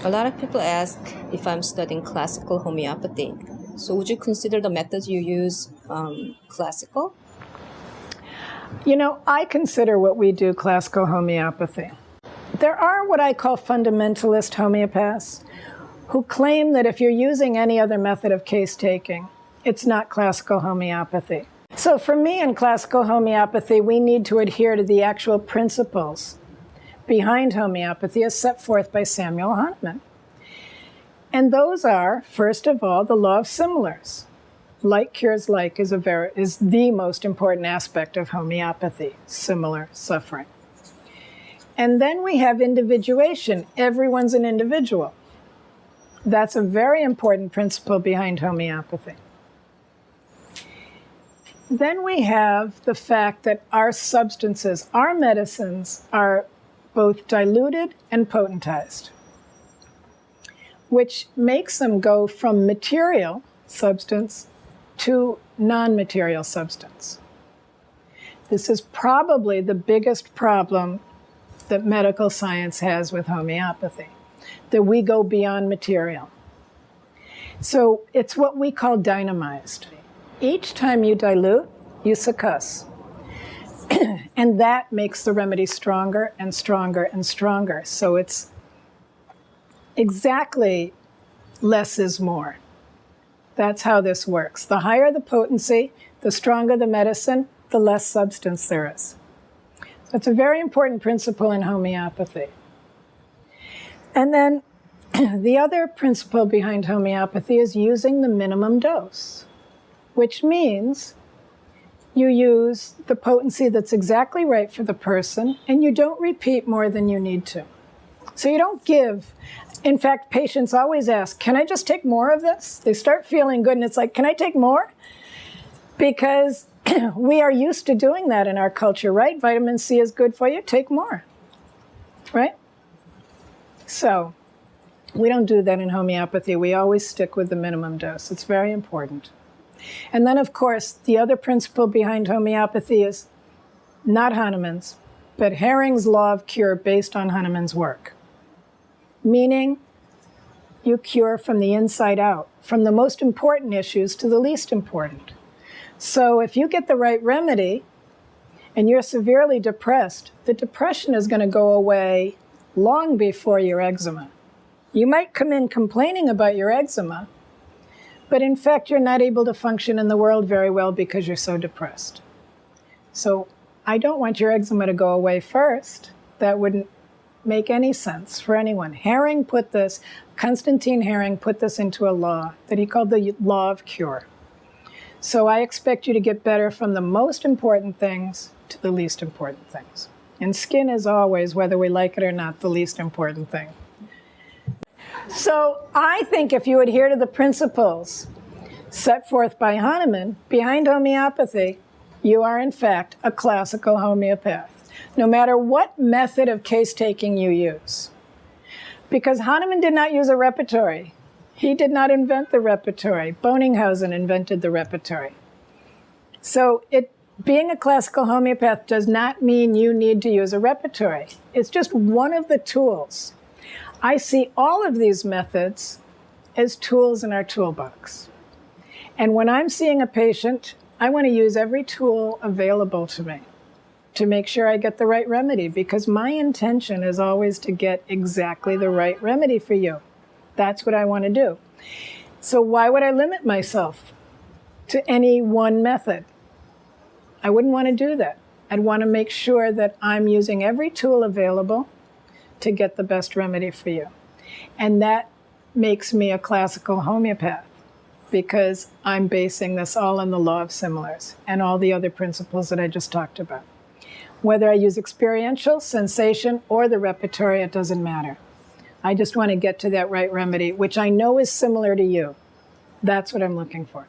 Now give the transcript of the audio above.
A lot of people ask if I'm studying classical homeopathy. So would you consider the methods you use classical? I consider what we do classical homeopathy. There are what I call fundamentalist homeopaths who claim that if you're using any other method of case taking, it's not classical homeopathy. So for me in classical homeopathy, we need to adhere to the actual principles behind homeopathy as set forth by Samuel Hahnemann. And those are, first of all, the law of similars. Like cures like is the most important aspect of homeopathy, similar suffering. And then we have individuation. Everyone's an individual. That's a very important principle behind homeopathy. Then we have the fact that our substances, our medicines, are both diluted and potentized, which makes them go from material substance to non-material substance. This is probably the biggest problem that medical science has with homeopathy, that we go beyond material. So it's what we call dynamized. Each time you dilute, you succuss. And that makes the remedy stronger and stronger and stronger. So it's exactly less is more. That's how this works. The higher the potency, the stronger the medicine, the less substance there is. So it's a very important principle in homeopathy. And then the other principle behind homeopathy is using the minimum dose, which means you use the potency that's exactly right for the person, and you don't repeat more than you need to. So you don't give. In fact, patients always ask, can I just take more of this? They start feeling good, and it's like, can I take more? Because we are used to doing that in our culture, right? Vitamin C is good for you, take more, right? So we don't do that in homeopathy. We always stick with the minimum dose. It's very important. And then, of course, the other principle behind homeopathy is not Hahnemann's, but Herring's law of cure based on Hahnemann's work. Meaning, you cure from the inside out, from the most important issues to the least important. So if you get the right remedy and you're severely depressed, the depression is going to go away long before your eczema. You might come in complaining about your eczema, but in fact, you're not able to function in the world very well because you're so depressed. So I don't want your eczema to go away first. That wouldn't make any sense for anyone. Constantine Herring put this into a law that he called the law of cure. So I expect you to get better from the most important things to the least important things. And skin is always, whether we like it or not, the least important thing. So I think if you adhere to the principles set forth by Hahnemann behind homeopathy, you are in fact a classical homeopath, no matter what method of case-taking you use. Because Hahnemann did not use a repertory. He did not invent the repertory. Boninghausen invented the repertory. So being a classical homeopath does not mean you need to use a repertory. It's just one of the tools. I see all of these methods as tools in our toolbox. And when I'm seeing a patient, I want to use every tool available to me to make sure I get the right remedy, because my intention is always to get exactly the right remedy for you. That's what I want to do. So why would I limit myself to any one method? I wouldn't want to do that. I'd want to make sure that I'm using every tool available to get the best remedy for you. And that makes me a classical homeopath, because I'm basing this all on the law of similars and all the other principles that I just talked about. Whether I use experiential, sensation, or the repertory, it doesn't matter. I just want to get to that right remedy, which I know is similar to you. That's what I'm looking for.